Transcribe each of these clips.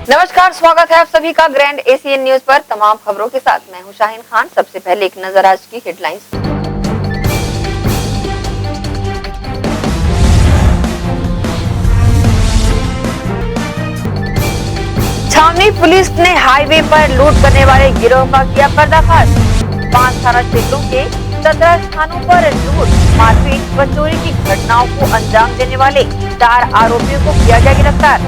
नमस्कार, स्वागत है आप सभी का ग्रैंड एशियन न्यूज पर। तमाम खबरों के साथ मैं हूं शाहीन खान। सबसे पहले एक नजर आज की हेडलाइंस। छावनी पुलिस ने हाईवे पर लूट करने वाले गिरोह का किया पर्दाफाश। 5 थाना क्षेत्रों के 17 स्थानों पर लूट, मारपीट व चोरी की घटनाओं को अंजाम देने वाले 4 आरोपियों को किया गया गिरफ्तार।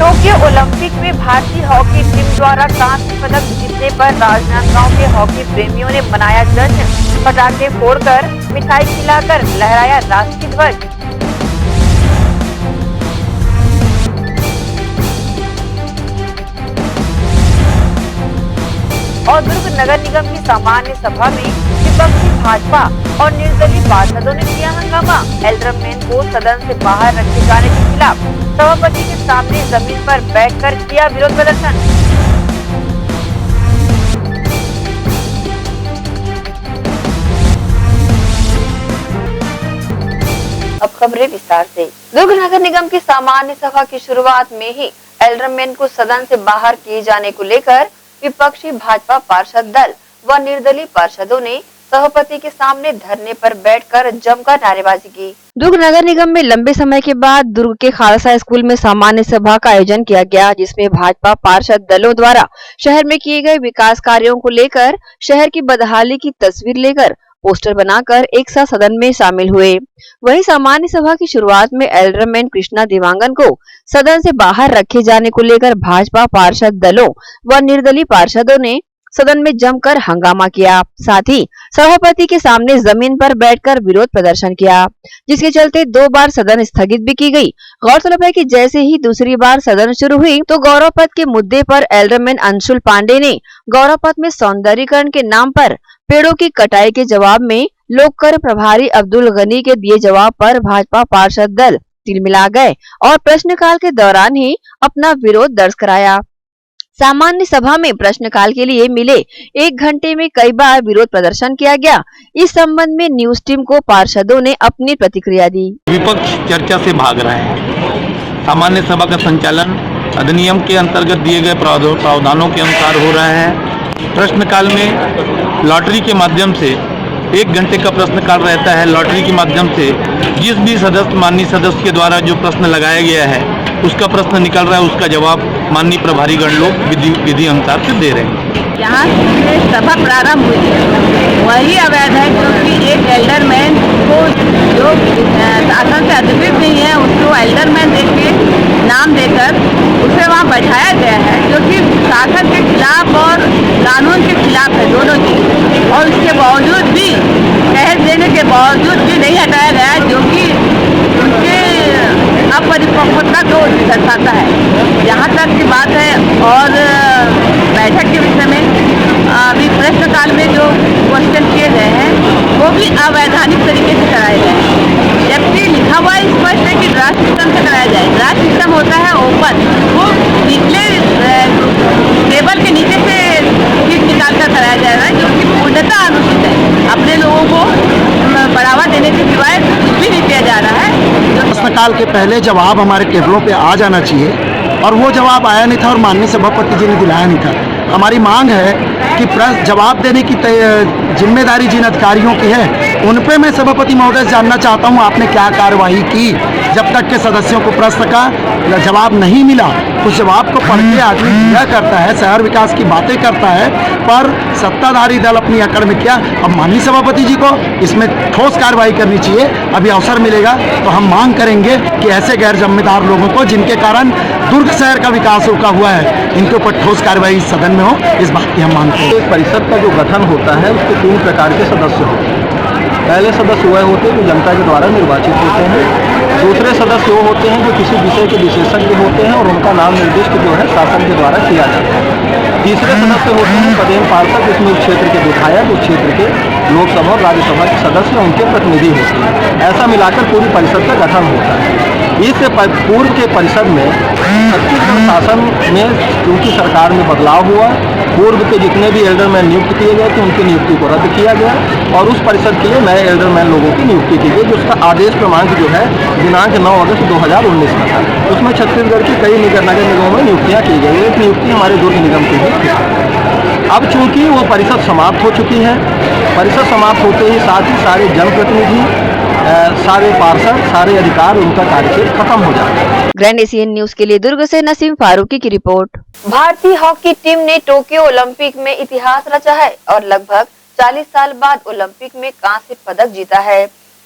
टोक्यो ओलंपिक में भारतीय हॉकी टीम द्वारा कांस्य पदक जीतने पर राजनांदगांव के हॉकी प्रेमियों ने मनाया जश्न। पटाखे फोड़कर, मिठाई खिलाकर लहराया राष्ट्रीय ध्वज। और दुर्ग नगर निगम की सामान्य सभा में विपक्षी भाजपा और निर्दलीय पार्षदों ने किया हंगामा। एल्डरमैन को सदन से बाहर रखे जाने के खिलाफ सभापति के सामने जमीन पर बैठकर किया विरोध प्रदर्शन। अब खबरें विस्तार से। दुर्ग नगर निगम की सामान्य सभा की शुरुआत में ही एल्डरमैन को सदन से बाहर किए जाने को लेकर विपक्षी भाजपा पार्षद दल व निर्दलीय पार्षदों ने सभापति के सामने धरने पर बैठकर जमकर नारेबाजी की। दुर्ग नगर निगम में लंबे समय के बाद दुर्ग के खालसा स्कूल में सामान्य सभा का आयोजन किया गया, जिसमें भाजपा पार्षद दलों द्वारा शहर में किए गए विकास कार्यों को लेकर, शहर की बदहाली की तस्वीर लेकर पोस्टर बनाकर एक साथ सदन में शामिल हुए। वहीं सामान्य सभा की शुरुआत में एल्डरमैन कृष्णा देवांगन को सदन से बाहर रखे जाने को लेकर भाजपा पार्षद दलों व निर्दलीय पार्षदों ने सदन में जमकर हंगामा किया। साथ ही सभापति के सामने जमीन पर बैठकर विरोध प्रदर्शन किया, जिसके चलते 2 बार सदन स्थगित भी की गई। गौरतलब है कि जैसे ही दूसरी बार सदन शुरू हुई तो गौरव पथ के मुद्दे पर एल्डरमैन अंशुल पांडे ने गौरव पथ में सौंदर्यीकरण के नाम पर पेड़ों की कटाई के जवाब में लोक कर प्रभारी अब्दुल गनी के दिए जवाब पर भाजपा पार्षद दल तिलमिला गए और प्रश्नकाल के दौरान ही अपना विरोध दर्ज कराया। सामान्य सभा में प्रश्नकाल के लिए मिले 1 घंटे में कई बार विरोध प्रदर्शन किया गया। इस संबंध में न्यूज टीम को पार्षदों ने अपनी प्रतिक्रिया दी। विपक्ष चर्चा से भाग रहे हैं। सामान्य सभा का संचालन अधिनियम के अंतर्गत दिए गए प्रावधानों के अनुसार हो रहा है। प्रश्नकाल में लॉटरी के माध्यम से 1 घंटे का प्रश्नकाल रहता है। लॉटरी के माध्यम से जिस भी माननीय सदस्य के द्वारा जो प्रश्न लगाया गया है उसका प्रश्न निकल रहा है, उसका जवाब माननीय प्रभारीगण लोग विधि अनुसार से दे रहे हैं। यहाँ से सभा प्रारंभ हुई है वही अवैध है, क्योंकि एक एल्डरमैन को जो शासन से अधिकृत नहीं है उसको एल्डरमैन देख के नाम देकर उसे वहाँ बैठाया गया है, जो कि शासन के खिलाफ और कानून के खिलाफ है दोनों चीज। और उसके बावजूद भी कह देने के बावजूद भी नहीं हटाया गया, जो कि उनके अपरिपक्वता को दर्शाता है। यहाँ तक की बात है। और बैठक के विषय में अभी प्रश्नकाल में जो क्वेश्चन किए गए हैं वो भी अवैधानिक तरीके से कराए गए हैं, जबकि लिखा हुआ स्पष्ट है कि ड्राफ्ट सिस्टम से कराया जाए। ड्राफ्ट सिस्टम होता है ओपन, वो निचले टेबल के नीचे से सीट निकाल कर कराया जाएगा, जो कि पूर्णतः अनुचित है। अपने लोगों को बढ़ावा देने के सिवाय कुछ भी नहीं किया जा रहा है। प्रश्नकाल के पहले जवाब हमारे टेबलों पे आ जाना चाहिए, और वो जवाब आया नहीं था और माननीय सभापति जी ने दिलाया नहीं था। हमारी मांग है कि जवाब देने की जिम्मेदारी जिन अधिकारियों की है उन पे मैं सभापति महोदय से जानना चाहता हूँ आपने क्या कार्यवाही की। जब तक के सदस्यों को प्रश्न का जवाब नहीं मिला, उस जवाब को पढ़ के आदमी दिया करता है, शहर विकास की बातें करता है, पर सत्ताधारी दल अपनी अकड़ में क्या। अब माननीय सभापति जी को इसमें ठोस कार्रवाई करनी चाहिए। अभी अवसर मिलेगा तो हम मांग करेंगे कि ऐसे गैर जिम्मेदार लोगों को, जिनके कारण दुर्ग शहर का विकास रुका हुआ है, इनके ऊपर ठोस कार्रवाई सदन में हो, इस बात की हम मांग करते हैं। परिषद का जो गठन होता है उसके 3 प्रकार के सदस्य होते हैं। पहले सदस्य वह होते हैं जो जनता के द्वारा निर्वाचित होते हैं। दूसरे सदस्य वो होते हैं जो किसी विषय के विशेषज्ञ होते हैं और उनका नाम निर्दिष्ट जो है शासन के द्वारा किया जाता है। तीसरे सदस्य होते हैं पदेन पार्षद, जिसमें उस क्षेत्र के विधायक, उस क्षेत्र के लोकसभा और राज्यसभा के सदस्य उनके प्रतिनिधि होते हैं। ऐसा मिलाकर पूरी परिषद का गठन होता है। इस पूर्व के परिषद में छत्तीसगढ़ शासन में क्योंकि सरकार में बदलाव हुआ, पूर्व के जितने भी एल्डरमैन नियुक्त किए गए थे उनकी नियुक्ति को रद्द किया गया और उस परिषद के लिए नए एल्डरमैन लोगों की नियुक्ति की गई, जिसका आदेश क्रमांक जो है दिनांक 9 अगस्त 2019 में था। उसमें छत्तीसगढ़ की कई नगर निगमों में नियुक्तियाँ की गई। एक नियुक्ति हमारे दुर्ग निगम की भी। अब चूंकि वो परिषद समाप्त हो चुकी है, परिषद समाप्त होते ही साथ ही सारे जनप्रतिनिधि, सारे पार्षद, सारे अधिकार, उनका कार्यक्षेत्र खत्म हो जाता है। ग्रैंड एशियन न्यूज के लिए दुर्ग से नसीम फारूकी की रिपोर्ट। भारतीय हॉकी टीम ने टोक्यो ओलंपिक में इतिहास रचा है और लगभग 40 साल बाद ओलंपिक में कांस्य पदक जीता है।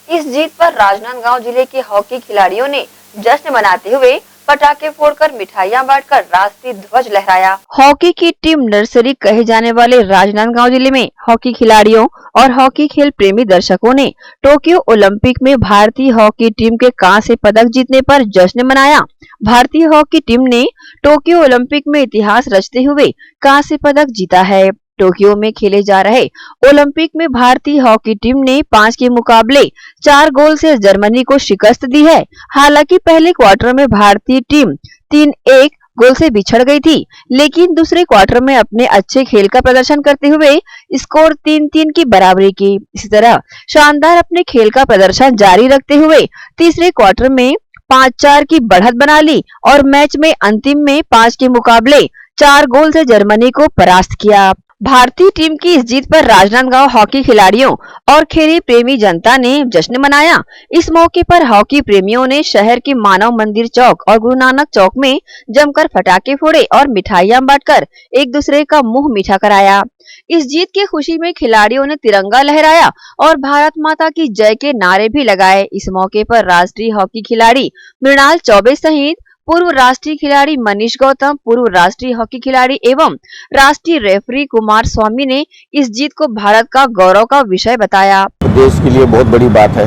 इस जीत पर राजनांदगांव जिले के हॉकी खिलाड़ियों ने जश्न मनाते हुए पटाखे फोड़कर मिठाइयां बांटकर राष्ट्रीय ध्वज लहराया। हॉकी की टीम नर्सरी कहे जाने वाले राजनांदगांव जिले में हॉकी खिलाड़ियों और हॉकी खेल प्रेमी दर्शकों ने टोक्यो ओलंपिक में भारतीय हॉकी टीम के कांस्य पदक जीतने पर जश्न मनाया। भारतीय हॉकी टीम ने टोक्यो ओलंपिक में इतिहास रचते हुए कांस्य पदक जीता है। टोक्यो में खेले जा रहे ओलंपिक में भारतीय हॉकी टीम ने 5 के मुकाबले 4 गोल से जर्मनी को शिकस्त दी है। हालांकि पहले क्वार्टर में भारतीय टीम 3-1 गोल से बिछड़ गई थी, लेकिन दूसरे क्वार्टर में अपने अच्छे खेल का प्रदर्शन करते हुए स्कोर 3-3 की बराबरी की। इसी तरह शानदार अपने खेल का प्रदर्शन जारी रखते हुए तीसरे क्वार्टर में 5-4 की बढ़त बना ली और मैच में अंतिम में 5 के मुकाबले 4 गोल से जर्मनी को परास्त किया। भारतीय टीम की इस जीत पर राजनांदगांव हॉकी खिलाड़ियों और खेल प्रेमी जनता ने जश्न मनाया। इस मौके पर हॉकी प्रेमियों ने शहर के मानव मंदिर चौक और गुरु नानक चौक में जमकर पटाखे फोड़े और मिठाइयां बांटकर एक दूसरे का मुंह मीठा कराया। इस जीत की खुशी में खिलाड़ियों ने तिरंगा लहराया और भारत माता की जय के नारे भी लगाए। इस मौके पर राष्ट्रीय हॉकी खिलाड़ी मृणाल चौबे सहित पूर्व राष्ट्रीय खिलाड़ी मनीष गौतम, पूर्व राष्ट्रीय हॉकी खिलाड़ी एवं राष्ट्रीय रेफरी कुमार स्वामी ने इस जीत को भारत का गौरव का विषय बताया। देश के लिए बहुत बड़ी बात है,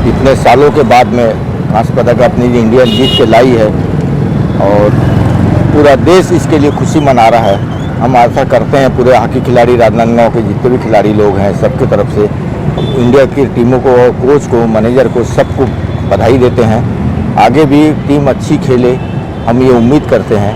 इतने सालों के बाद में कांस्य पदक अपनी इंडिया जीत के लाई है और पूरा देश इसके लिए खुशी मना रहा है। हम आशा करते हैं पूरे हॉकी खिलाड़ी राजनांदगांव के जितने भी खिलाड़ी लोग हैं सबकी तरफ से इंडिया की टीमों को, कोच को, मैनेजर को, सबको बधाई देते हैं। आगे भी टीम अच्छी खेले, हम ये उम्मीद करते हैं।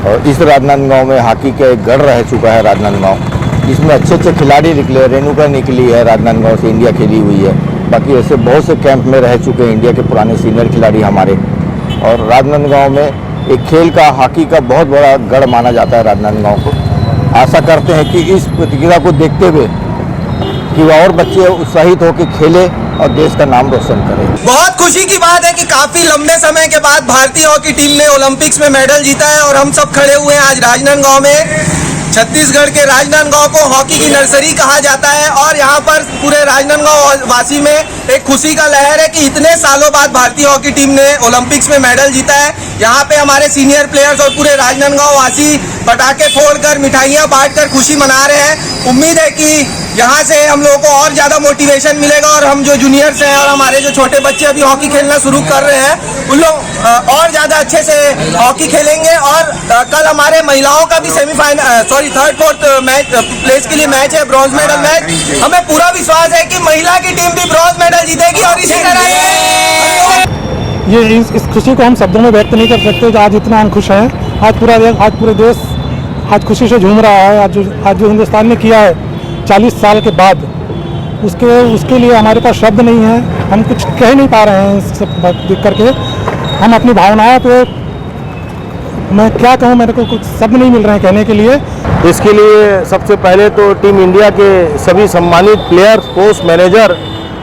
और इस राजनांदगांव में हॉकी का एक गढ़ रह चुका है राजनांदगांव, जिसमें अच्छे अच्छे खिलाड़ी निकले। रेणुका निकली है राजनांदगांव से, इंडिया खेली हुई है। बाकी ऐसे बहुत से कैंप में रह चुके हैं इंडिया के पुराने सीनियर खिलाड़ी हमारे। और राजनांदगांव में एक खेल का, हॉकी का बहुत बड़ा गढ़ माना जाता है राजनांदगांव को। आशा करते हैं कि इस प्रतियोगिता को देखते हुए कि और बच्चे उत्साहित होकर खेले और देश का नाम रोशन करें। बहुत खुशी की बात है कि काफी लंबे समय के बाद भारतीय हॉकी टीम ने ओलंपिक्स में मेडल जीता है और हम सब खड़े हुए हैं आज राजनांदगांव में। छत्तीसगढ़ के राजनांदगांव को हॉकी की नर्सरी कहा जाता है और यहाँ पर पूरे राजनांदगांव वासी में एक खुशी का लहर है कि इतने सालों बाद भारतीय हॉकी टीम ने ओलंपिक्स में मेडल जीता है। यहाँ पे हमारे सीनियर प्लेयर्स और पूरे राजनांदगांव वासी पटाखे फोड़कर, मिठाइयाँ बांटकर खुशी मना रहे हैं। उम्मीद है कि यहाँ से हम लोगों को और ज़्यादा मोटिवेशन मिलेगा और हम जो जूनियर्स हैं और हमारे जो छोटे बच्चे अभी हॉकी खेलना शुरू कर रहे हैं उन लोग और ज़्यादा अच्छे से हॉकी खेलेंगे। और कल हमारे महिलाओं का भी थर्ड फोर्थ मैच प्लेस के लिए मैच है, ब्रॉन्ज मेडल मैच। हमें पूरा विश्वास है कि महिला की टीम भी ब्रॉन्ज मेडल जीतेगी और इसी तरह ये इस खुशी को हम शब्दों में व्यक्त नहीं कर सकते। आज इतना हम खुश हैं, आज पूरे देश आज खुशी से झूम रहा है। आज जो हिंदुस्तान ने किया है 40 साल के बाद, उसके लिए हमारे पास शब्द नहीं है। हम कुछ कह नहीं पा रहे हैं इस सब देख करके। हम अपनी भावनाओं पे, मैं क्या कहूँ, मेरे को कुछ शब्द नहीं मिल रहे हैं कहने के लिए। इसके लिए सबसे पहले तो टीम इंडिया के सभी सम्मानित प्लेयर्स, कोच, मैनेजर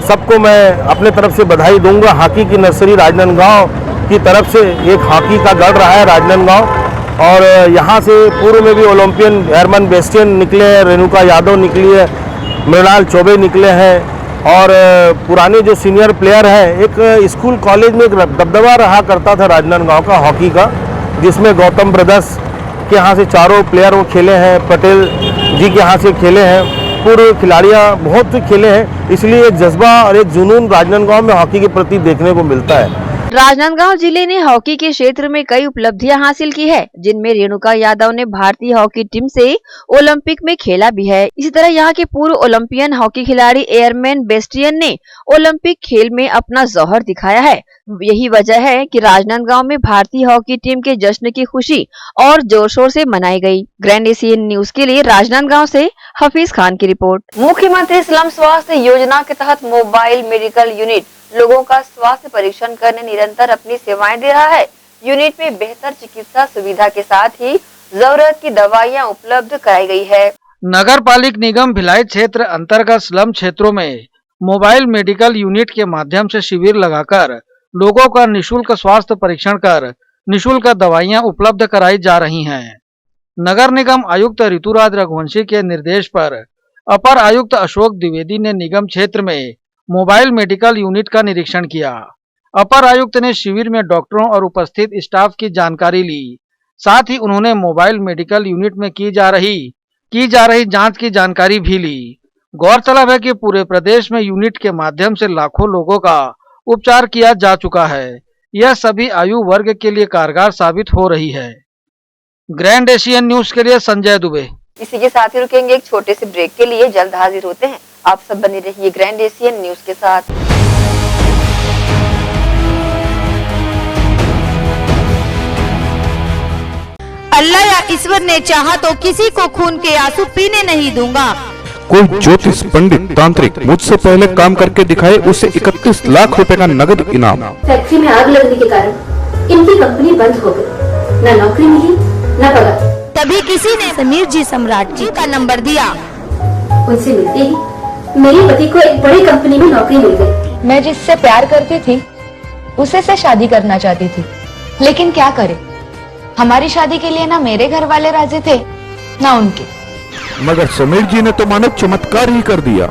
सबको मैं अपने तरफ से बधाई दूंगा। हॉकी की नर्सरी राजनांदगांव की तरफ से एक हॉकी का गढ़ रहा है राजनांदगांव और यहाँ से पूर्व में भी ओलंपियन हरमन बेस्टियन निकले हैं, रेणुका यादव निकली है, मृणाल चौबे निकले हैं और पुराने जो सीनियर प्लेयर हैं। एक स्कूल कॉलेज में एक दबदबा रहा करता था राजनांदगांव का हॉकी का, जिसमें गौतम ब्रदर्स के यहाँ से चारों प्लेयर वो खेले हैं, पटेल जी के यहाँ से खेले हैं, पूर्व खिलाड़ियाँ बहुत खेले हैं। इसलिए एक जज्बा और एक जुनून राजनांदगांव में हॉकी के प्रति देखने को मिलता है। राजनांदगांव जिले ने हॉकी के क्षेत्र में कई उपलब्धियां हासिल की है, जिनमें रेणुका यादव ने भारतीय हॉकी टीम से ओलंपिक में खेला भी है। इसी तरह यहां के पूर्व ओलंपियन हॉकी खिलाड़ी एयरमैन बेस्टियन ने ओलंपिक खेल में अपना जौहर दिखाया है। यही वजह है कि राजनांदगांव में भारतीय हॉकी टीम के जश्न की खुशी और जोर शोर से मनाई गई। ग्रैंड एशियन न्यूज के लिए राजनांदगांव से हफीज खान की रिपोर्ट। मुख्यमंत्री स्लम स्वास्थ्य योजना के तहत मोबाइल मेडिकल यूनिट लोगों का स्वास्थ्य परीक्षण करने निरंतर अपनी सेवाएं दे रहा है। यूनिट में बेहतर चिकित्सा सुविधा के साथ ही जरूरत की दवाइयां उपलब्ध कराई गई है। नगर पालिक निगम भिलाई क्षेत्र अंतर्गत स्लम क्षेत्रों में मोबाइल मेडिकल यूनिट के माध्यम से शिविर लगाकर लोगों का निशुल्क स्वास्थ्य परीक्षण कर निशुल्क दवाइयां उपलब्ध कराई जा रही हैं। नगर निगम आयुक्त ऋतुराज रघुवंशी के निर्देश पर अपर आयुक्त अशोक द्विवेदी ने निगम क्षेत्र में मोबाइल मेडिकल यूनिट का निरीक्षण किया। अपर आयुक्त ने शिविर में डॉक्टरों और उपस्थित स्टाफ की जानकारी ली। साथ ही उन्होंने मोबाइल मेडिकल यूनिट में की जा रही जांच की जानकारी भी ली। गौरतलब है कि पूरे प्रदेश में यूनिट के माध्यम से लाखों लोगों का उपचार किया जा चुका है। यह सभी आयु वर्ग के लिए कारगर साबित हो रही है। ग्रैंड एशियन न्यूज के लिए संजय दुबे। इसी के साथ ही रुकेंगे एक छोटे से ब्रेक के लिए, जल्द हाजिर होते हैं। आप सब बने रहिए ग्रैंड एशियन न्यूज के साथ। अल्लाह या ईश्वर ने चाहा तो किसी को खून के आंसू पीने नहीं दूंगा। कोई ज्योतिष पंडित तांत्रिक मुझसे पहले काम करके दिखाए, उसे 31 लाख रुपए का नगद इनाम। फैक्ट्री में आग लगने के कारण इनकी कंपनी बंद हो गई, न नौकरी मिली न पगार। तभी किसी ने समीर जी सम्राट जी का नंबर दिया। उनसे मिलते ही मेरे पति को एक बड़ी कंपनी में नौकरी मिल गई। मैं जिससे प्यार करती थी उसे से शादी करना चाहती थी, लेकिन क्या करे, हमारी शादी के लिए ना मेरे घर वाले राजी थे ना उनके। मगर समीर जी ने तो मानो चमत्कार ही कर दिया।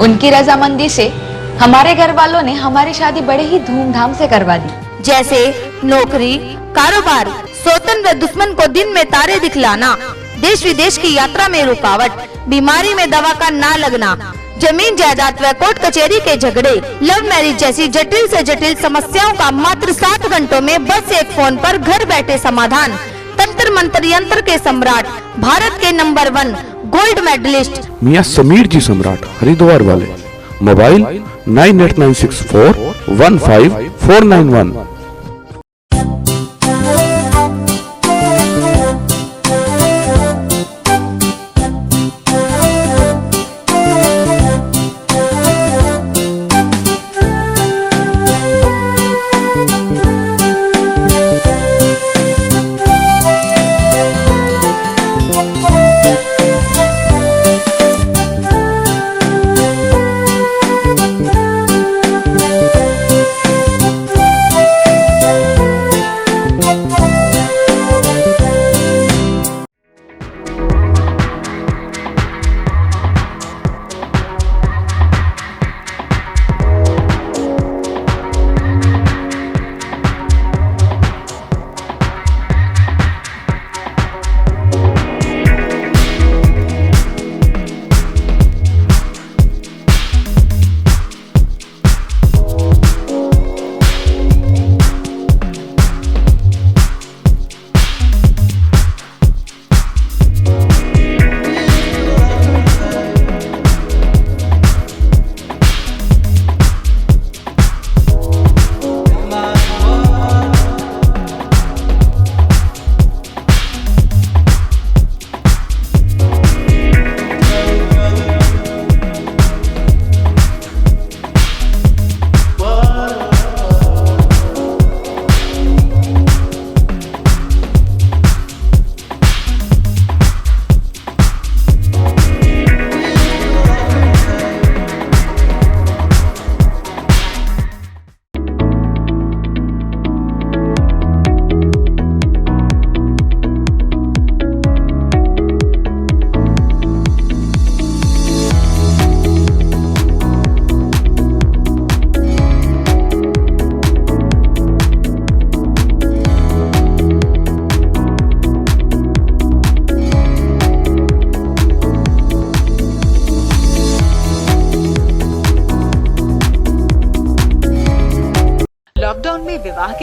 उनकी रजामंदी से हमारे घर वालों ने हमारी शादी बड़े ही धूमधाम से करवा दी। जैसे नौकरी, कारोबार, सौतन व दुश्मन को दिन में तारे दिखलाना, देश विदेश की यात्रा में रुकावट, बीमारी में दवा का ना लगना, जमीन जायदाद व कोर्ट कचहरी के झगड़े, लव मैरिज जैसी जटिल से जटिल समस्याओं का मात्र 7 घंटों में बस एक फोन पर घर बैठे समाधान। तंत्र मंत्र यंत्र के सम्राट, भारत के नंबर 1 गोल्ड मेडलिस्ट मियां समीर जी सम्राट, हरिद्वार वाले। मोबाइल 9896415491।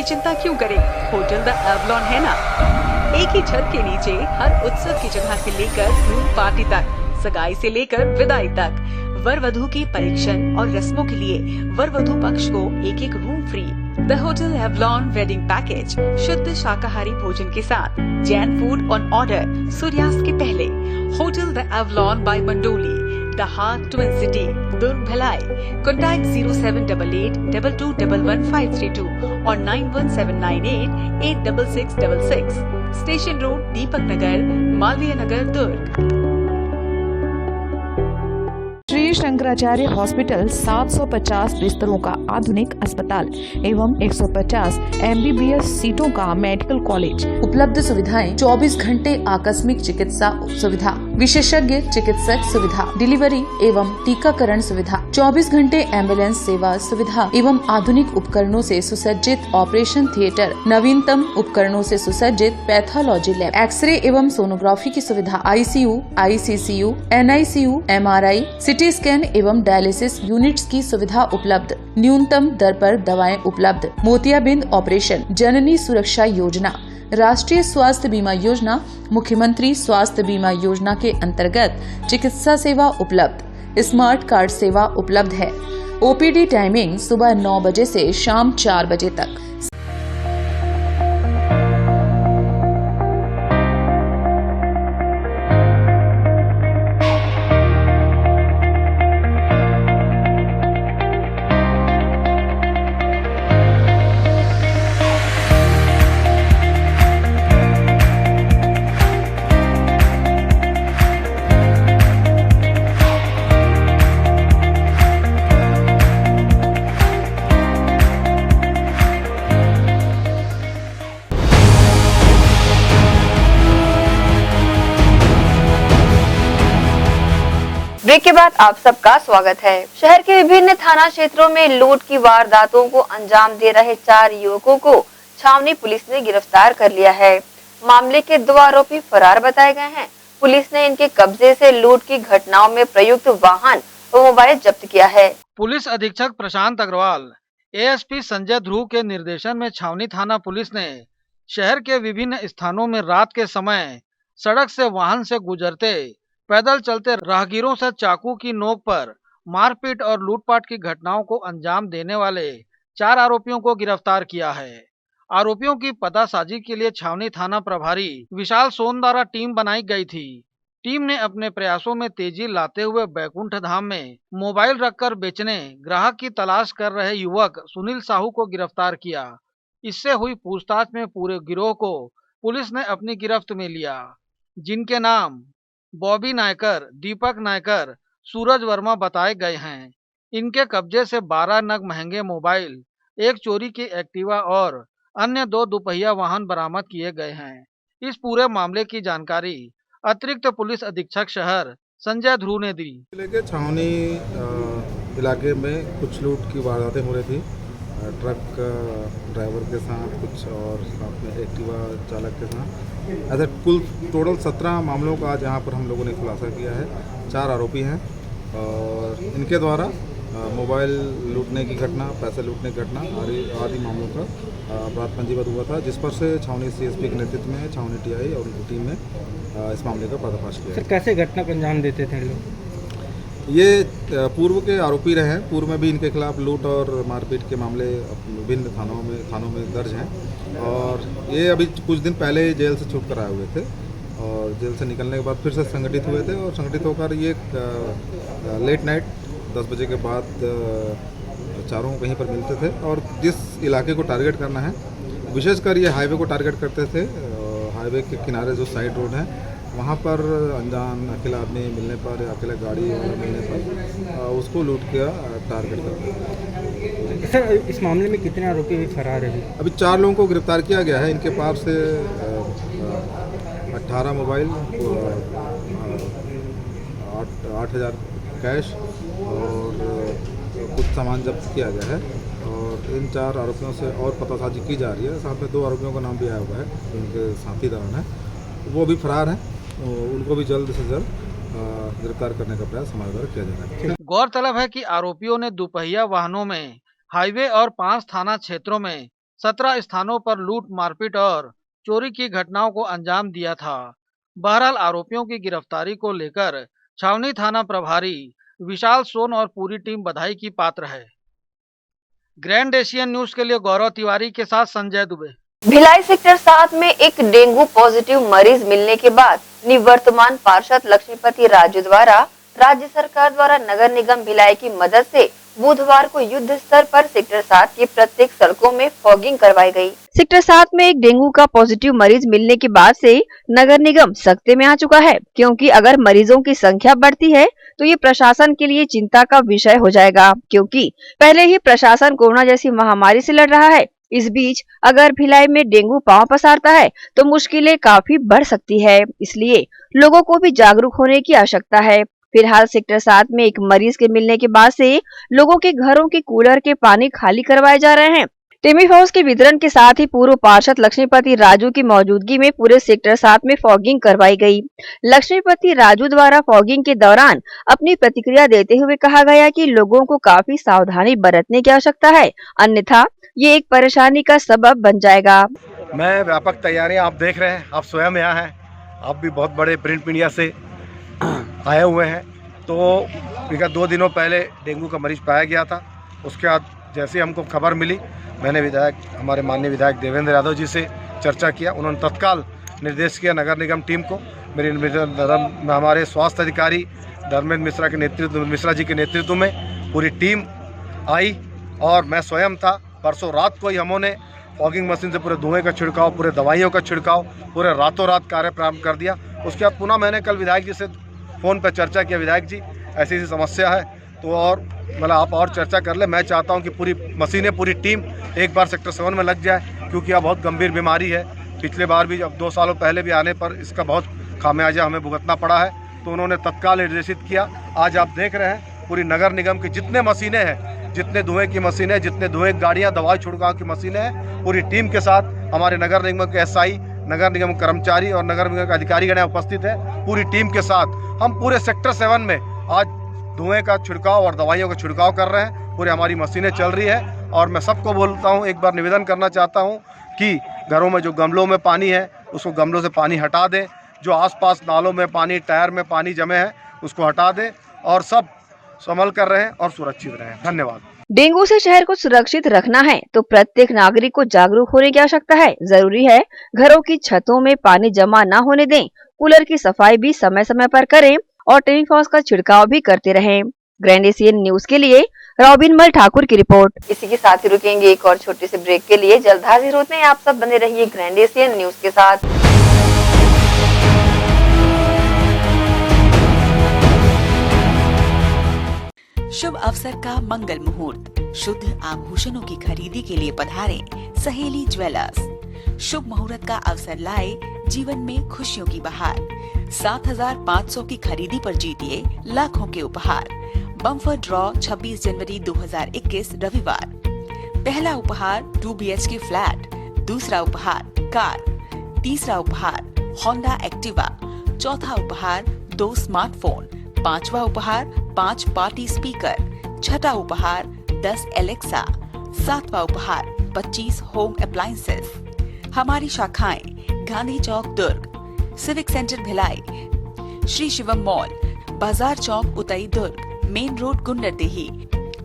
की चिंता क्यों करें, होटल द एवलॉन है ना। एक ही छत के नीचे हर उत्सव की जगह से लेकर ग्रूम पार्टी तक, सगाई से लेकर विदाई तक, वर वधु की परीक्षण और रस्मों के लिए वर वधु पक्ष को एक एक room free. The hotel Avalon wedding package, शुद्ध शाकाहारी भोजन के साथ, जैन फूड ऑन ऑर्डर सूर्यास्त के पहले। Hotel the Avalon by Mandoli, the heart twin city, Durg Bhilai. Contact 0788 2211 और 917988 86666। Station road, Deepak Nagar, Malviya Nagar, Durg. Shri Shankaracharya hospital 750 बिस्तरों का आधुनिक अस्पताल एवं 150 MBBS सीटों का मेडिकल कॉलेज। उपलब्ध सुविधाएं 24 घंटे आकस्मिक चिकित्सा सुविधा, विशेषज्ञ चिकित्सक सुविधा, डिलीवरी एवं टीकाकरण सुविधा, 24 घंटे एम्बुलेंस सेवा सुविधा एवं आधुनिक उपकरणों से सुसज्जित ऑपरेशन थिएटर, नवीनतम उपकरणों से सुसज्जित पैथोलॉजी लैब, एक्सरे एवं सोनोग्राफी की सुविधा, ICU, ICCU, NICU, MRI, CT scan एवं डायलिसिस यूनिट्स की सुविधा उपलब्ध। न्यूनतम दर पर दवाएं उपलब्ध। मोतियाबिंद ऑपरेशन, जननी सुरक्षा योजना, राष्ट्रीय स्वास्थ्य बीमा योजना, मुख्यमंत्री स्वास्थ्य बीमा योजना के अंतर्गत चिकित्सा सेवा उपलब्ध। स्मार्ट कार्ड सेवा उपलब्ध है। OPD टाइमिंग सुबह 9 बजे से शाम 4 बजे तक। ब्रेक के बाद आप सबका स्वागत है। शहर के विभिन्न थाना क्षेत्रों में लूट की वारदातों को अंजाम दे रहे 4 युवकों को छावनी पुलिस ने गिरफ्तार कर लिया है। मामले के 2 आरोपी फरार बताए गए हैं। पुलिस ने इनके कब्जे से लूट की घटनाओं में प्रयुक्त वाहन और मोबाइल जब्त किया है। पुलिस अधीक्षक प्रशांत अग्रवाल, ASP संजय ध्रुव के निर्देशन में छावनी थाना पुलिस ने शहर के विभिन्न स्थानों में रात के समय सड़क से वाहन से गुजरते, पैदल चलते राहगीरों से चाकू की नोक पर मारपीट और लूटपाट की घटनाओं को अंजाम देने वाले 4 आरोपियों को गिरफ्तार किया है। आरोपियों की पतासाजी के लिए छावनी थाना प्रभारी विशाल सोन द्वारा टीम बनाई गई थी। टीम ने अपने प्रयासों में तेजी लाते हुए बैकुंठ धाम में मोबाइल रखकर बेचने ग्राहक की तलाश कर रहे युवक सुनील साहू को गिरफ्तार किया। इससे हुई पूछताछ में पूरे गिरोह को पुलिस ने अपनी गिरफ्त में लिया, जिनके नाम बॉबी नायकर, दीपक नायकर, सूरज वर्मा बताए गए हैं। इनके कब्जे से 12 नग महंगे मोबाइल, 1 चोरी की एक्टिवा और अन्य 2 दुपहिया वाहन बरामद किए गए हैं। इस पूरे मामले की जानकारी अतिरिक्त पुलिस अधीक्षक शहर संजय ध्रुव ने दी। जिले के छावनी इलाके में कुछ लूट की वारदातें हो रही थी। ट्रक ड्राइवर के साथ कुछ और साथ में एक्टिवा चालक के साथ, ऐसे कुल टोटल 17 मामलों का आज यहाँ पर हम लोगों ने खुलासा किया है। 4 आरोपी हैं और इनके द्वारा मोबाइल लूटने की घटना, पैसे लूटने की घटना आदि मामलों का अपराध पंजीबद्ध हुआ था, जिस पर से छावनी CSP के नेतृत्व में छावनी TI और उनकी टीम ने इस मामले का पर्दाफाश किया। सर, कैसे घटना को अंजाम देते थे लोग? ये पूर्व के आरोपी रहे हैं। पूर्व में भी इनके खिलाफ लूट और मारपीट के मामले विभिन्न थानों में दर्ज हैं और ये अभी कुछ दिन पहले जेल से छूट कर आए हुए थे और जेल से निकलने के बाद फिर से संगठित हुए थे और संगठित होकर ये लेट नाइट 10 बजे के बाद चारों कहीं पर मिलते थे और जिस इलाके को टारगेट करना है, विशेषकर ये हाईवे को टारगेट करते थे। हाईवे के किनारे जो साइड रोड है वहाँ पर अनजान अकेला आदमी मिलने पर या अकेला गाड़ी मिलने पर उसको लूट किया टारगेट करते। सर, इस मामले में कितने आरोपी भी फरार है? अभी 4 लोगों को गिरफ्तार किया गया है। इनके पास से 18 मोबाइल, 8,000 कैश और कुछ सामान जब्त किया गया है और इन 4 आरोपियों से और पतासाजी की जा रही है। साथ में 2 आरोपियों का नाम भी आया हुआ है, उनके साथीदार हैं, वो भी फरार हैं। उनको भी जल्द से जल्द गिरफ्तार करने का प्रयास हमारे द्वारा किया जा रहा है। गौरतलब है कि आरोपियों ने दुपहिया वाहनों में हाईवे और 5 थाना क्षेत्रों में 17 स्थानों पर लूट, मारपीट और चोरी की घटनाओं को अंजाम दिया था। बहरहाल आरोपियों की गिरफ्तारी को लेकर छावनी थाना प्रभारी विशाल सोन और पूरी टीम बधाई की पात्र है। ग्रैंड एशियन न्यूज के लिए गौरव तिवारी के साथ संजय दुबे। भिलाई सेक्टर 7 में एक डेंगू पॉजिटिव मरीज मिलने के बाद निवर्तमान पार्षद लक्ष्मीपति राजू द्वारा राज्य सरकार द्वारा नगर निगम भिलाई की मदद से बुधवार को युद्ध स्तर पर सेक्टर 7 की प्रत्येक सड़कों में फॉगिंग करवाई गई। सेक्टर 7 में एक डेंगू का पॉजिटिव मरीज मिलने के बाद से नगर निगम सख्ते में आ चुका है, क्योंकि अगर मरीजों की संख्या बढ़ती है तो ये प्रशासन के लिए चिंता का विषय हो जाएगा, क्योंकि पहले ही प्रशासन कोरोना जैसी महामारी से लड़ रहा है। इस बीच अगर भिलाई में डेंगू पांव पसारता है तो मुश्किलें काफी बढ़ सकती है, इसलिए लोगों को भी जागरूक होने की आवश्यकता है। फिलहाल सेक्टर 7 में एक मरीज के मिलने के बाद से लोगों के घरों के कूलर के पानी खाली करवाए जा रहे हैं। टेमी हाउस के वितरण के साथ ही पूर्व पार्षद लक्ष्मीपति राजू की मौजूदगी में पूरे सेक्टर 7 में फॉगिंग करवाई गई। लक्ष्मीपति राजू द्वारा फॉगिंग के दौरान अपनी प्रतिक्रिया देते हुए कहा गया कि लोगों को काफी सावधानी बरतने की आवश्यकता है, अन्यथा ये एक परेशानी का सबब बन जाएगा। मैं व्यापक तैयारियां आप देख रहे हैं, आप स्वयं यहाँ हैं, आप भी बहुत बड़े प्रिंट मीडिया से आए हुए हैं। तो विगत 2 दिनों पहले डेंगू का मरीज पाया गया था। उसके बाद जैसे हमको खबर मिली, मैंने हमारे माननीय विधायक देवेंद्र यादव जी से चर्चा किया। उन्होंने तत्काल निर्देश किया नगर निगम टीम को। हमारे स्वास्थ्य अधिकारी धर्मेंद्र मिश्रा जी के नेतृत्व में पूरी टीम आई और मैं स्वयं था। परसों रात को ही हमने फॉगिंग मशीन से पूरे धुएं का छिड़काव, पूरे दवाइयों का छिड़काव, पूरे रातों रात कार्य प्रारंभ कर दिया। उसके बाद पुनः मैंने कल विधायक जी से फ़ोन पर चर्चा किया, विधायक जी ऐसी ऐसी समस्या है तो और मतलब आप और चर्चा कर ले। मैं चाहता हूं कि पूरी मशीनें, पूरी टीम एक बार सेक्टर 7 में लग जाए, क्योंकि यह बहुत गंभीर बीमारी है। पिछले बार भी जब 2 सालों पहले भी आने पर इसका बहुत खामियाजा हमें भुगतना पड़ा है, तो उन्होंने तत्काल निर्देशित किया। आज आप देख रहे हैं पूरी नगर निगम की जितने मशीनें हैं, जितने धुएँ की मशीनें, जितने धुएँ गाड़ियाँ, दवाई छिड़काव की मशीनें हैं, पूरी टीम के साथ हमारे नगर निगम के SI, नगर निगम कर्मचारी और नगर निगम के अधिकारीगण उपस्थित है। पूरी टीम के साथ हम पूरे सेक्टर 7 में आज धुएं का छिड़काव और दवाइयों का छिड़काव कर रहे हैं। पूरी हमारी मशीनें चल रही है और मैं सबको बोलता हूं, एक बार निवेदन करना चाहता हूं कि घरों में जो गमलों में पानी है उसको गमलों से पानी हटा दें, जो आसपास नालों में पानी, टायर में पानी जमे हैं उसको हटा दें और सब संभल कर रहें और सुरक्षित रहें। धन्यवाद। डेंगू से शहर को सुरक्षित रखना है तो प्रत्येक नागरिक को जागरूक होने की आवश्यकता है। जरूरी है घरों की छतों में पानी जमा न होने दें, कूलर की सफाई भी समय समय पर करें और टेमीफॉस का छिड़काव भी करते रहें। ग्रैंड एशियन न्यूज के लिए रॉबिन मल ठाकुर की रिपोर्ट। इसी के साथ ही रुकेंगे एक और छोटे से ब्रेक के लिए। जल्द हाजिर होते हैं, आप सब बने रहिए ग्रैंड एशियन न्यूज के साथ। शुभ अवसर का मंगल मुहूर्त, शुद्ध आभूषणों की खरीदी के लिए पधारें सहेली ज्वेलर्स। शुभ मुहूर्त का अवसर लाए जीवन में खुशियों की बहार। 7,500 की खरीदी पर जीतिए लाखों के उपहार। बम्पर ड्रॉ 26 जनवरी 2021 रविवार। पहला उपहार 2 BHK फ्लैट, दूसरा उपहार कार, तीसरा उपहार होंडा एक्टिवा, चौथा उपहार 2 स्मार्टफोन, पांचवा उपहार 5 पार्टी स्पीकर, छठा उपहार 10 एलेक्सा, सातवां उपहार 25 होम अप्लायंसेस। हमारी शाखाएं Gandhi Chowk Durg, civic centre Bhilai, Shri Shivam mall, Bazaar Chowk Utai Durg, main road Gunderdehi,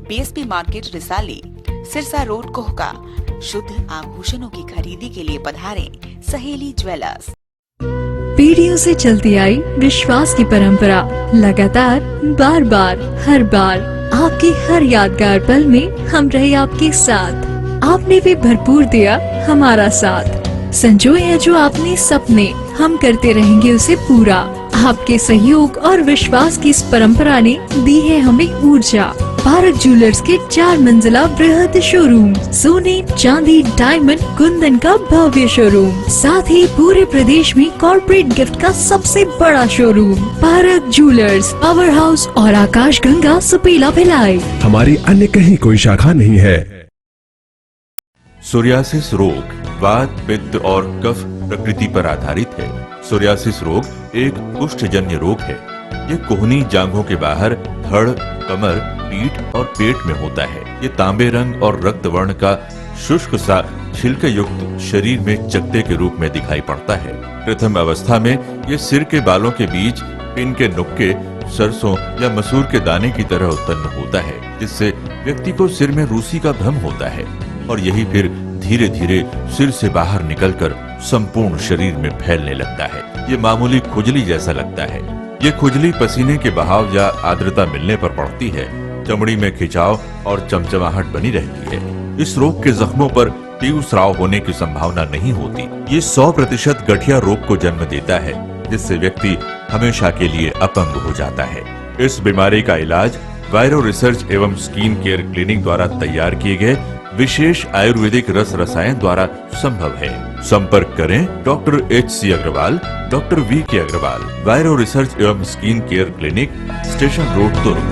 BSP market Risali, Sirsa road Kohka. शुद्ध आभूषणों की खरीदी के लिए पधारें सहेली ज्वेलर्स। पीढ़ियों से चलती आई विश्वास की परंपरा, लगातार बार बार हर बार आपके हर यादगार पल में हम रहे आपके साथ। आपने भी भरपूर दिया हमारा साथ। संजोए हैं जो आपने सपने, हम करते रहेंगे उसे पूरा। आपके सहयोग और विश्वास की इस परंपरा ने दी है हमें ऊर्जा। भारत ज्वेलर्स के 4 मंजिला बृहद शोरूम, सोने, चांदी, डायमंड, कुंदन का भव्य शोरूम, साथ ही पूरे प्रदेश में कॉर्पोरेट गिफ्ट का सबसे बड़ा showroom. Bharat jewellers, power house और आकाश गंगा, सुपेला भिलाई। हमारी अन्य कहीं कोई शाखा नहीं है। सोरियासिस रोग वात, पित्त और कफ प्रकृति पर आधारित है। सोरियासिस रोग एक कुष्ठजन्य रोग है। ये कोहनी जांघों के बाहर धड़, कमर, पीठ और पेट में होता है। ये तांबे रंग और रक्त वर्ण का शुष्क सा छिलके युक्त शरीर में चकते के रूप में दिखाई पड़ता है। प्रथम अवस्था में ये सिर के बालों के बीच पिन के नुक्के सरसों या मसूर के दाने की तरह उत्पन्न होता है, जिससे व्यक्ति को सिर में रूसी का भ्रम होता है और यही फिर धीरे धीरे सिर से बाहर निकलकर संपूर्ण शरीर में फैलने लगता है। ये मामूली खुजली जैसा लगता है। ये खुजली पसीने के बहाव या आर्द्रता मिलने पर पड़ती है। चमड़ी में खिंचाव और चमचमाहट बनी रहती है। इस रोग के जख्मों पर तीव्र स्राव होने की संभावना नहीं होती। ये 100% गठिया रोग को जन्म देता है, जिससे व्यक्ति हमेशा के लिए अपंग हो जाता है। इस बीमारी का इलाज वायरो रिसर्च एवं स्किन केयर क्लिनिक द्वारा तैयार किए गए विशेष आयुर्वेदिक रस रसायन द्वारा संभव है। संपर्क करें doctor HC Agarwal, doctor VK Agarwal, वायरो रिसर्च एवं skin care clinic, station road, Durg.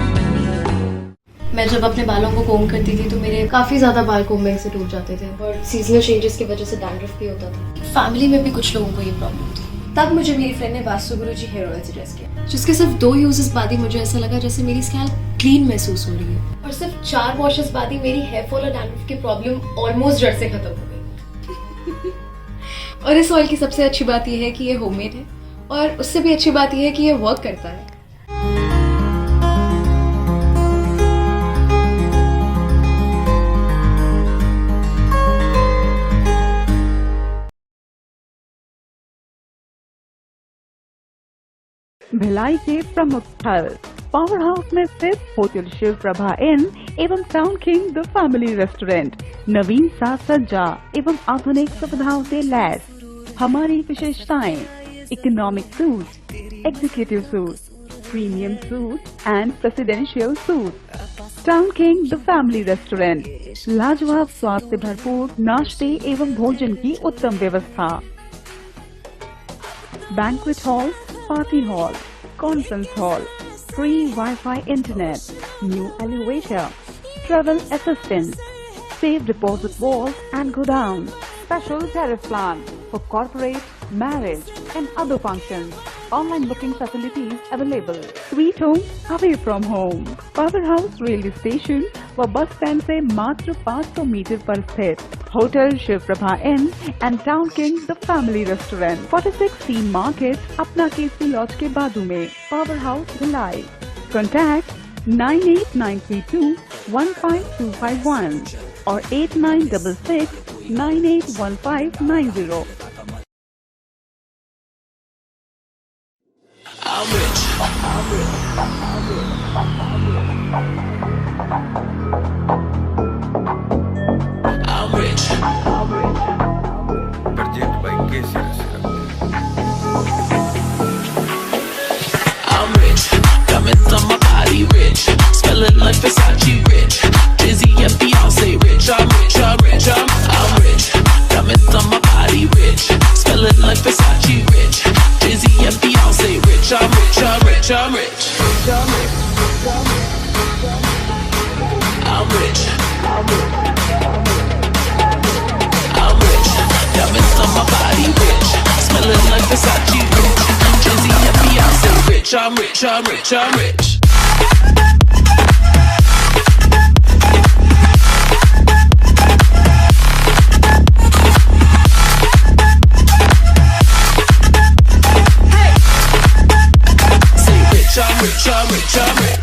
मैं जब अपने बालों को कोम करती थी तो मेरे काफी ज्यादा बाल कोम्बिंग से टूट जाते थे और सीजनल चेंजेस की वजह से डैंड्रफ भी होता था। फैमिली में भी कुछ लोगों को ये प्रॉब्लम थी। तब मुझे मेरी फ्रेंड ने वास्तु गुरुजी हेयर ऑयल सजेस्ट किया, जिसके सिर्फ 2 यूजेस बाद ही मुझे ऐसा लगा जैसे मेरी स्कैल्प क्लीन महसूस हो रही है और सिर्फ 4 वॉशेस बाद ही मेरी हेयर फॉल और डैंड्रफ की प्रॉब्लम ऑलमोस्ट जड़ से खत्म हो गई। और इस ऑयल की सबसे अच्छी बात यह है कि ये होममेड है और उससे भी अच्छी बात यह है कि ये वर्क करता है। भिलाई के प्रमुख स्थल पावर हाउस में स्थित होटल शिव प्रभा इन एवं town king the family restaurant नवीन साज सज्जा एवं आधुनिक सुविधाओं से लैस। हमारी विशेषताएं economic suite, executive suite, premium suite and presidential suite. Town king the family restaurant, लाजवाब स्वाद से भरपूर नाश्ते एवं भोजन की उत्तम व्यवस्था। Banquet hall, party hall, conference hall, free Wi-Fi internet, new elevator, travel assistance, safe deposit vault and godown, special tariff plan for corporate, marriage and other functions. Online booking facilities available. Sweet home away from home. Power House railway station व bus stand से मात्र 500 metre पर स्थित hotel Shiv Prabha inn and town king the family restaurant 46 C market अपना Kesari laws के बाजू में। Power house Bhilai. Contact 98932 15251 और 8966 981590। I'm rich. Project by KCR. I'm rich. Diamonds on my body, rich. Smelling like Versace, rich. Jay-Z and Beyonce, rich. I'm rich. I'm rich. Diamonds on my body, rich. Smelling like Versace, rich. Jay-Z and Beyonce, rich. I'm rich. I'm rich. I'm rich. Diamonds on my body, rich. Smelling like Versace, rich. Jay-Z and Beyonce, rich. I'm rich. I'm rich. I'm rich. I'm rich, I'm rich, I'm rich.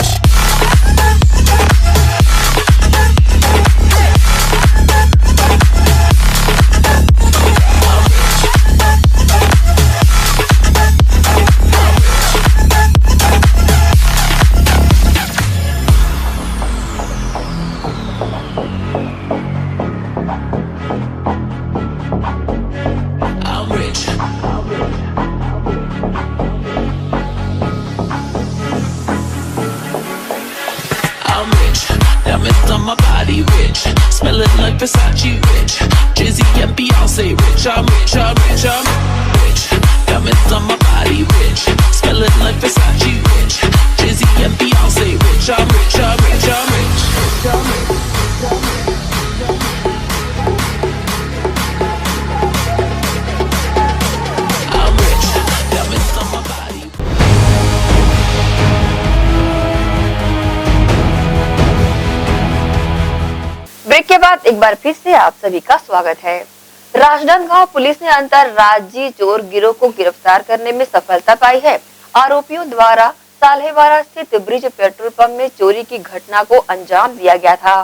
Versace, rich. Jay-Z and Beyonce, rich. I'm rich, I'm rich, I'm rich. Diamonds on my body, rich. Smelling like Versace, rich. Jay-Z and Beyonce, rich. I'm rich, I'm rich, I'm rich. I'm rich. Diamonds on my body. Break के बाद एक बार फिर से आप सभी का स्वागत है। राजनांदगांव पुलिस ने अंतरराज्यीय चोर गिरोह को गिरफ्तार करने में सफलता पाई है। आरोपियों द्वारा साल्हेवाड़ा स्थित ब्रिज पेट्रोल पंप में चोरी की घटना को अंजाम दिया गया था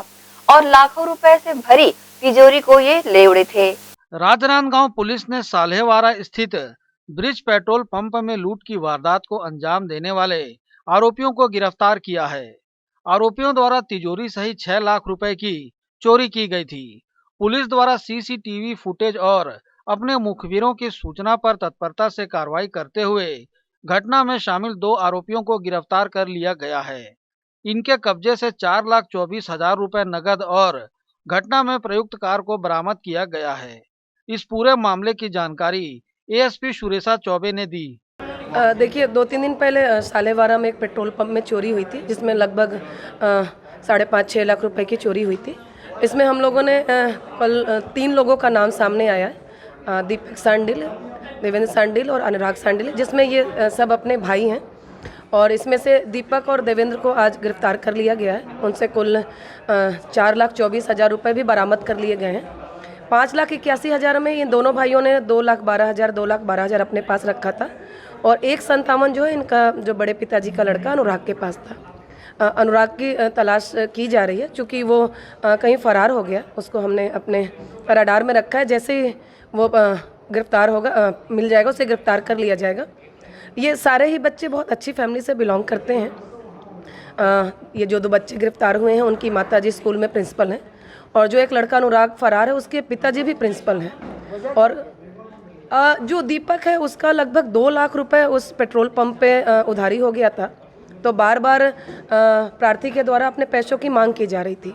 और लाखों रुपए से भरी तिजोरी को ये ले उड़े थे। राजनांदगांव पुलिस ने साल्हेवाड़ा स्थित ब्रिज पेट्रोल पंप में लूट की वारदात को अंजाम देने वाले आरोपियों को गिरफ्तार किया है। आरोपियों द्वारा तिजोरी सहित 6 लाख रुपए की चोरी की गई थी। पुलिस द्वारा सीसीटीवी फुटेज और अपने मुखबिरों की सूचना पर तत्परता से कार्रवाई करते हुए घटना में शामिल 2 आरोपियों को गिरफ्तार कर लिया गया है। इनके कब्जे से 4,24,000 रुपए नगद और घटना में प्रयुक्त कार को बरामद किया गया है। इस पूरे मामले की जानकारी एएसपी सुरेशा चौबे ने दी। देखिए 2-3 दिन पहले साल्हेवाड़ा में एक पेट्रोल पंप में चोरी हुई थी, जिसमें लगभग 5.5-6 लाख रुपए की चोरी हुई थी। इसमें हम लोगों ने कल 3 लोगों का नाम सामने आया है, दीपक सांडिल, देवेंद्र सांडिल और अनुराग सांडिल, जिसमें ये सब अपने भाई हैं। और इसमें से दीपक और देवेंद्र को आज गिरफ्तार कर लिया गया है। उनसे कुल 4,24,000 रुपये भी बरामद कर लिए गए हैं। 5,81,000 में इन दोनों भाइयों ने 2,12,000 अपने पास रखा था और 1,57 जो है इनका जो बड़े पिताजी का लड़का अनुराग के पास था। अनुराग की तलाश की जा रही है, चूँकि वो कहीं फरार हो गया। उसको हमने अपने रडार में रखा है। जैसे ही वो गिरफ्तार होगा, मिल जाएगा, उसे गिरफ्तार कर लिया जाएगा। ये सारे ही बच्चे बहुत अच्छी फैमिली से बिलोंग करते हैं। ये जो 2 बच्चे गिरफ्तार हुए हैं, उनकी माताजी स्कूल में प्रिंसिपल हैं और जो एक लड़का अनुराग फरार है, उसके पिताजी भी प्रिंसिपल हैं। और जो दीपक है, उसका लगभग 2 लाख रुपए उस पेट्रोल पंप पे उधारी हो गया था। तो बार बार प्रार्थी के द्वारा अपने पैसों की मांग की जा रही थी।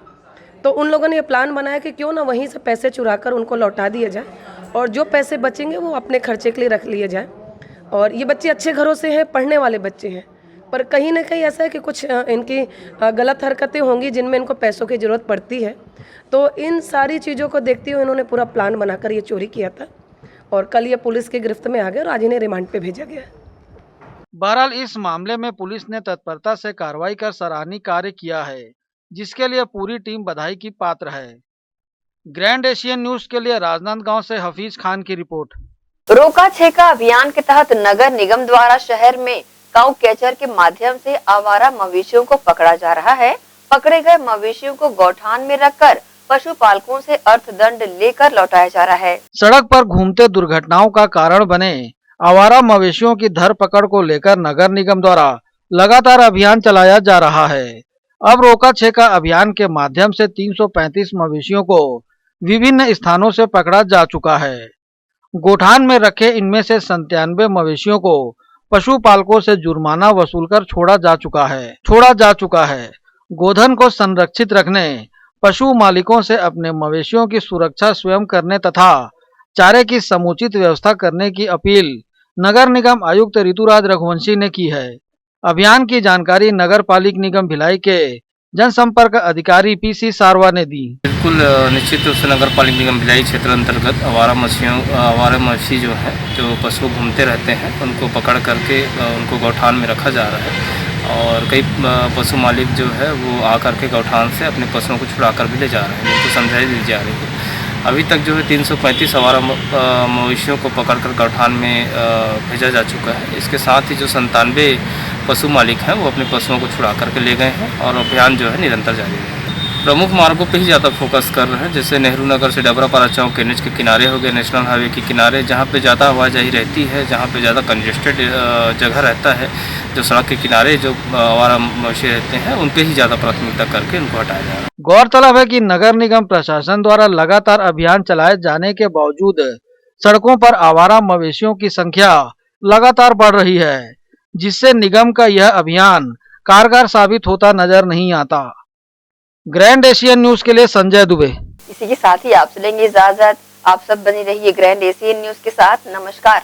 तो उन लोगों ने ये प्लान बनाया कि क्यों ना वहीं से पैसे चुराकर उनको लौटा दिए जाए और जो पैसे बचेंगे वो अपने खर्चे के लिए रख लिए जाए। और ये बच्चे अच्छे घरों से हैं, पढ़ने वाले बच्चे हैं, पर कहीं ना कहीं ऐसा है कि कुछ इनकी गलत हरकतें होंगी जिनमें इनको पैसों की ज़रूरत पड़ती है। तो इन सारी चीज़ों को देखते हुए इन्होंने पूरा प्लान बनाकर ये चोरी किया था और कल ये पुलिस की गिरफ्त में आ गए और आज इन्हें रिमांड पे भेजा गया। बहरहाल इस मामले में पुलिस ने तत्परता से कार्रवाई कर सराहनीय कार्य किया है, जिसके लिए पूरी टीम बधाई की पात्र है। ग्रैंड एशियन न्यूज के लिए राजनांदगांव से हफीज खान की रिपोर्ट। रोका छेका अभियान के तहत नगर निगम द्वारा शहर में काऊ कैचर के माध्यम से आवारा मवेशियों को पकड़ा जा रहा है। पकड़े गए मवेशियों को गौठान में रखकर पशुपालकों से अर्थदंड लेकर लौटाया जा रहा है। सड़क पर घूमते दुर्घटनाओं का कारण बने आवारा मवेशियों की धरपकड़ को लेकर नगर निगम द्वारा लगातार अभियान चलाया जा रहा है। अब रोका छेका अभियान के माध्यम से 335 मवेशियों को विभिन्न स्थानों से पकड़ा जा चुका है। गोठान में रखे इनमें से 97 मवेशियों को पशुपालकों से जुर्माना वसूलकर छोड़ा जा चुका है। गोधन को संरक्षित रखने, पशु मालिकों से अपने मवेशियों की सुरक्षा स्वयं करने तथा चारे की समुचित व्यवस्था करने की अपील नगर निगम आयुक्त ऋतुराज रघुवंशी ने की है। अभियान की जानकारी नगर पालिक निगम भिलाई के जनसंपर्क अधिकारी पीसी सारवा ने दी। बिल्कुल निश्चित रूप से नगर पालिक निगम भिलाई क्षेत्र अंतर्गत आवारा मवेशी जो है, जो पशु घूमते रहते हैं, उनको पकड़ करके उनको गौठान में रखा जा रहा है और कई पशु मालिक जो है वो आकर के गौठान से अपने पशुओं को छुड़ा कर भी ले जा रहे हैं, उनको समझाई दी जा रही है। अभी तक जो है 335 आवारा मवेशियों को पकड़कर गौठान में भेजा जा चुका है। इसके साथ ही जो 97 पशु मालिक हैं वो अपने पशुओं को छुड़ा करके ले गए हैं और अभियान जो है निरंतर जारी है। प्रमुख मार्गों पे ही ज़्यादा फोकस कर रहे हैं, जैसे नेहरू नगर से डबरापारा चौक एनएच के किनारे हो गए, नेशनल हाईवे के किनारे, जहाँ पे ज़्यादा आवाजाही रहती है, जहाँ पे ज़्यादा कंजेस्टेड जगह रहता है, जो सड़क के किनारे जो आवारा मवेशी रहते हैं, उन पे ही ज़्यादा प्राथमिकता करके उनको हटाया जा रहा है। गौरतलब है कि नगर निगम प्रशासन द्वारा लगातार अभियान चलाए जाने के बावजूद सड़कों पर आवारा मवेशियों की संख्या लगातार बढ़ रही है, जिससे निगम का यह अभियान कारगर साबित होता नजर नहीं आता। ग्रैंड एशियन न्यूज के लिए संजय दुबे। इसी के साथ ही आपसे लेंगे इजाजत। आप सब बने रहिए ग्रैंड एशियन न्यूज के साथ। नमस्कार।